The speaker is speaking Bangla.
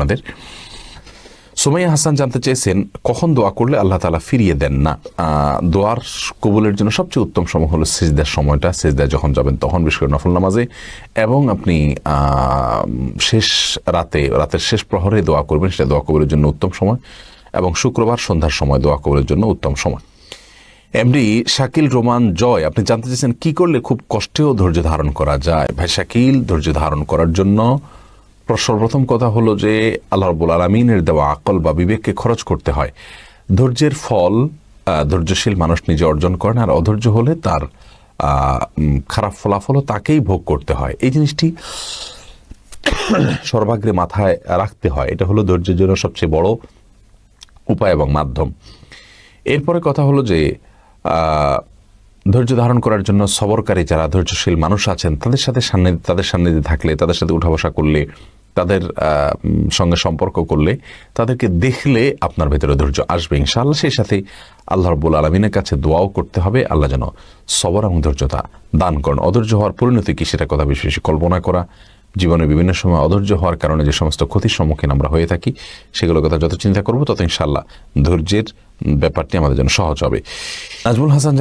আপনাদের। সুমাইয়া হাসান জানতে চেয়েছেন কখন দোয়া করলে আল্লাহ তাআলা ফিরিয়ে দেন না। দোয়ার কবুলের জন্য সবচেয়ে উত্তম সময় হলো সিজদার সময়টা। সিজদায় যখন যাবেন তখন, বিশেষ করে নফল নামাজে, এবং আপনি শেষ রাতের শেষ প্রহরে দোয়া করবেন, সেটা দোয়া কবুলের জন্য উত্তম সময়। এবং শুক্রবার সন্ধ্যার সময় দোয়া কবুলের জন্য উত্তম সময়। এমডি শাকিল রোমান জয় আপনি জানতে চেয়েছেন কি করলে খুব কষ্টেও ধৈর্য ধারণ করা যায়। ভাই শাকিল, ধৈর্য ধারণ করার জন্য সর্বপ্রথম কথা হলো যে আল্লাহ রাব্বুল আলামিনের দেওয়া আকল বা বিবেককে খরচ করতে হয়। ধৈর্যের ফল ধৈর্যশীল মানুষ নিজে অর্জন করেন, আর অধৈর্য হলে তার খারাপ ফলাফলও তাকেই ভোগ করতে হয়। এই জিনিসটি সর্বাগ্রে মাথায় রাখতে হয়। এটা হলো ধৈর্যের জন্য সবচেয়ে বড় উপায় এবং মাধ্যম। এরপরে কথা হলো যে ধৈর্য ধারণ করার জন্য সবরকারী যারা ধৈর্যশীল মানুষ আছেন তাদের সান্নিধ্যে থাকলে, তাদের সাথে উঠা বসা করলে, তাদের সঙ্গে সম্পর্ক করলে, তাদেরকে দেখলে আপনার ভেতরে ধৈর্য আসবে ইনশাআল্লাহ। সেই সাথে আল্লাহ রাব্বুল আলামিনের কাছে দোয়াও করতে হবে, আল্লাহ যেন সবর এবং ধৈর্যতা দান করেন। অধৈর্য হওয়ার পরিণতি কি সেটা কথা বেশি বেশি কল্পনা করা। জীবনে বিভিন্ন সময় অধৈর্য হওয়ার কারণে যে সমস্ত ক্ষতির সম্মুখীন আমরা হয়ে থাকি, সেগুলোর কথা যত চিন্তা করবো তত ইনশাআল্লাহ ধৈর্যের ব্যাপারটি আমাদের জন্য সহজ হবে। নাজমুল হাসান